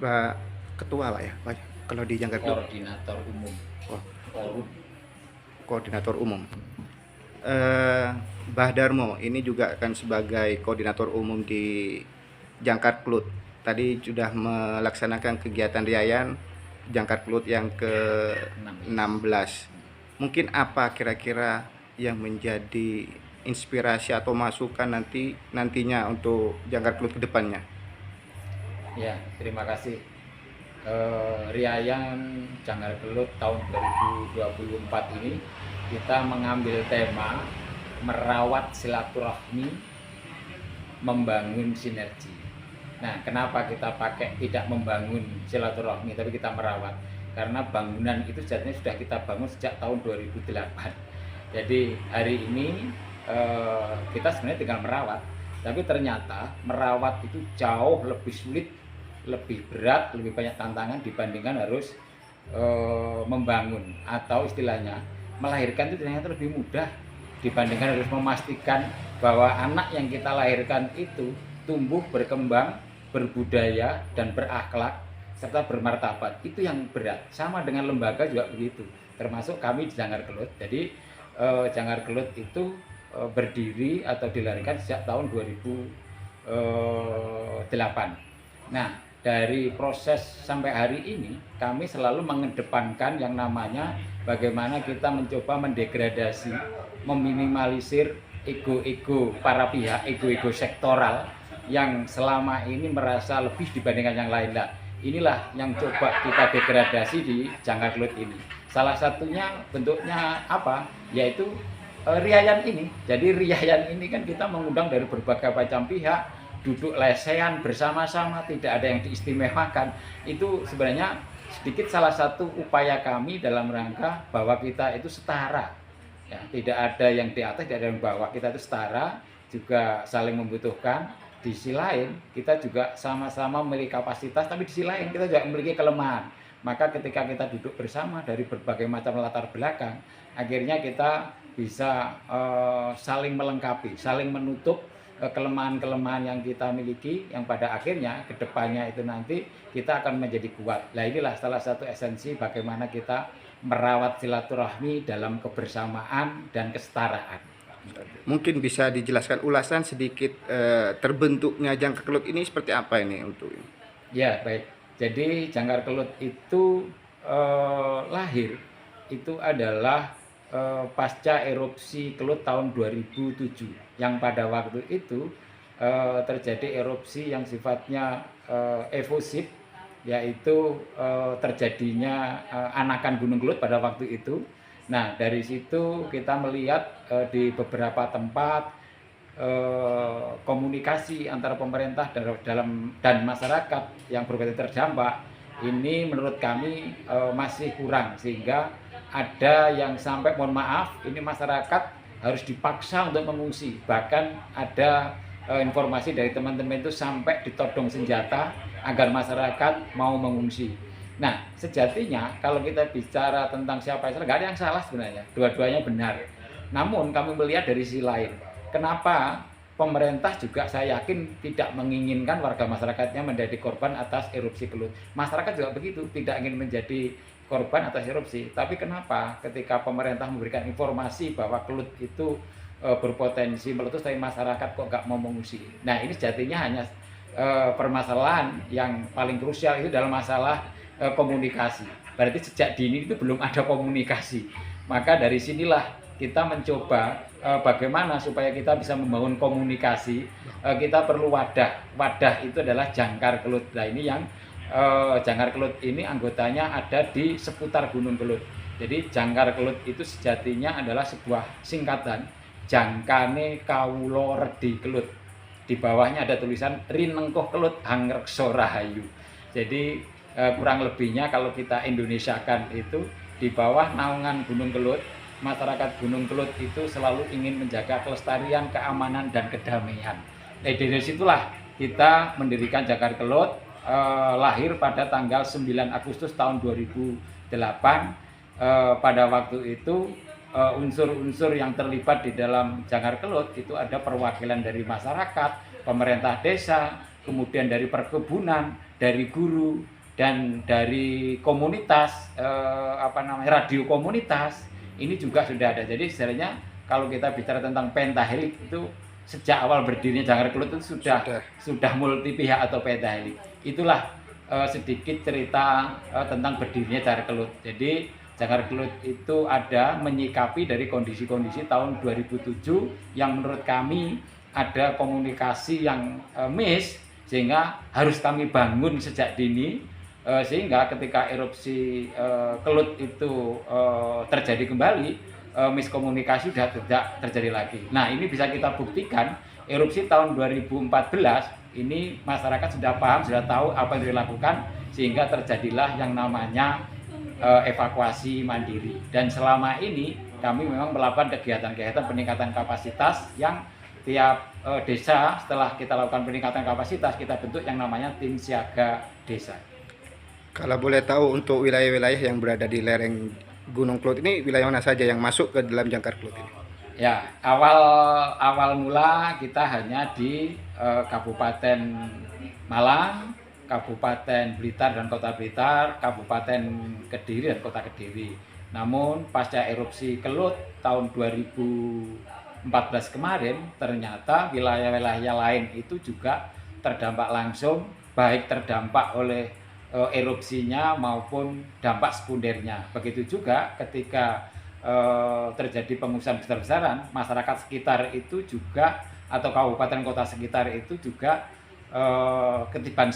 Pak Ketua Pak ya, Pak, kalau di Jangkar Klub? Koordinator umum. Oh, Korum. koordinator umum. Eh, Mbah Darmo ini juga akan sebagai koordinator umum di Jangkar Klut. Tadi sudah melaksanakan kegiatan riayan Jangkar Klut yang ke-16. Mungkin apa kira-kira yang menjadi inspirasi atau masukan nantinya untuk Jangkar Klut ke depannya? Ya, terima kasih. Riayan Jangkar Kelut tahun 2024 ini kita mengambil tema merawat silaturahmi, membangun sinergi. Nah, kenapa kita pakai tidak membangun silaturahmi tapi kita merawat? Karena bangunan itu sejatinya sudah kita bangun sejak tahun 2008. Jadi hari ini kita sebenarnya tinggal merawat, tapi ternyata merawat itu jauh lebih sulit, lebih berat, lebih banyak tantangan dibandingkan harus membangun, atau istilahnya melahirkan itu ternyata lebih mudah dibandingkan harus memastikan bahwa anak yang kita lahirkan itu tumbuh, berkembang, berbudaya, dan berakhlak serta bermartabat. Itu yang berat. Sama dengan lembaga juga begitu. Termasuk kami di Jangkar Kelut. Jadi Jangkar Kelut itu berdiri atau dilahirkan sejak tahun 2008. Nah, dari proses sampai hari ini kami selalu mengedepankan yang namanya bagaimana kita mencoba mendegradasi, meminimalisir ego-ego para pihak, ego-ego sektoral yang selama ini merasa lebih dibandingkan yang lain. Nah, inilah yang coba kita degradasi di Jangkar Kelut ini. Salah satunya bentuknya apa? Yaitu riayan ini. Jadi riayan ini kan kita mengundang dari berbagai macam pihak, duduk lesehan bersama-sama, tidak ada yang diistimewakan. Itu sebenarnya sedikit salah satu upaya kami dalam rangka bahwa kita itu setara. Ya, tidak ada yang di atas, tidak ada yang bawah. Kita itu setara, juga saling membutuhkan. Di sisi lain, kita juga sama-sama memiliki kapasitas, tapi di sisi lain kita juga memiliki kelemahan. Maka ketika kita duduk bersama dari berbagai macam latar belakang, akhirnya kita bisa saling melengkapi, saling menutup kelemahan-kelemahan yang kita miliki, yang pada akhirnya kedepannya itu nanti kita akan menjadi kuat. Nah, inilah salah satu esensi bagaimana kita merawat silaturahmi dalam kebersamaan dan kesetaraan. Mungkin bisa dijelaskan ulasan sedikit terbentuknya Jangkar Kelut ini seperti apa ini untuk ini? Ya, baik. Jadi Jangkar Kelut itu lahir itu adalah pasca erupsi Kelut tahun 2007, yang pada waktu itu terjadi erupsi yang sifatnya evosif, yaitu terjadinya anakan Gunung Kelut pada waktu itu. Nah, dari situ kita melihat di beberapa tempat komunikasi antara pemerintah dan masyarakat yang berbeda terdampak ini menurut kami masih kurang, sehingga ada yang sampai mohon maaf ini masyarakat harus dipaksa untuk mengungsi. Bahkan ada informasi dari teman-teman itu sampai ditodong senjata agar masyarakat mau mengungsi. Nah, sejatinya kalau kita bicara tentang siapa yang salah, nggak ada yang salah sebenarnya, dua-duanya benar. Namun kami melihat dari sisi lain, kenapa pemerintah juga saya yakin tidak menginginkan warga masyarakatnya menjadi korban atas erupsi Kelut. Masyarakat juga begitu, tidak ingin menjadi korban atas erupsi. Tapi kenapa ketika pemerintah memberikan informasi bahwa Kelut itu berpotensi meletus, tapi masyarakat kok nggak mau mengungsi? Nah, ini sejatinya hanya permasalahan yang paling krusial itu dalam masalah komunikasi. Berarti sejak dini itu belum ada komunikasi. Maka dari sinilah kita mencoba bagaimana supaya kita bisa membangun komunikasi. Kita perlu wadah. Wadah itu adalah Jangkar Kelut. Nah, ini yang Jangkar Kelut ini anggotanya ada di seputar Gunung Kelut. Jadi Jangkar Kelut itu sejatinya adalah sebuah singkatan Jangkane Kawulo Redi Kelut. Di bawahnya ada tulisan Rinengkuh Kelut Hangrekso Rahayu. Jadi kurang lebihnya kalau kita Indonesiakan itu di bawah naungan Gunung Kelut, masyarakat Gunung Kelut itu selalu ingin menjaga kelestarian, keamanan, dan kedamaian. Dari situlah kita mendirikan Jangkar Kelut, lahir pada tanggal 9 Agustus tahun 2008. Pada waktu itu unsur-unsur yang terlibat di dalam Jangkar Kelut itu ada perwakilan dari masyarakat, pemerintah desa, kemudian dari perkebunan, dari guru, dan dari komunitas radio komunitas ini juga sudah ada. Jadi sebenarnya kalau kita bicara tentang pentahelik itu sejak awal berdirinya Jangkar Kelut itu sudah multi pihak atau pentahelik. Itulah sedikit cerita tentang berdirinya Jangkar Kelut. Jadi Jangkar Kelut itu ada menyikapi dari kondisi-kondisi tahun 2007 yang menurut kami ada komunikasi yang miss, sehingga harus kami bangun sejak dini, sehingga ketika erupsi Kelut itu terjadi kembali, miskomunikasi sudah tidak terjadi lagi. Nah, ini bisa kita buktikan erupsi tahun 2014 ini masyarakat sudah paham, sudah tahu apa yang dilakukan, sehingga terjadilah yang namanya evakuasi mandiri. Dan selama ini kami memang melakukan kegiatan-kegiatan peningkatan kapasitas yang tiap desa setelah kita lakukan peningkatan kapasitas kita bentuk yang namanya tim siaga desa. Kalau boleh tahu untuk wilayah-wilayah yang berada di lereng Gunung Kelut ini wilayah mana saja yang masuk ke dalam Jangkar Kelut ini? Ya, awal mula kita hanya di Kabupaten Malang, Kabupaten Blitar dan Kota Blitar, Kabupaten Kediri dan Kota Kediri. Namun pasca erupsi Kelut tahun 2014 kemarin, ternyata wilayah-wilayah lain itu juga terdampak langsung, baik terdampak oleh erupsinya maupun dampak sekundernya. Begitu juga ketika terjadi pengungsian besar-besaran, masyarakat sekitar itu juga atau kabupaten kota sekitar itu juga ketiban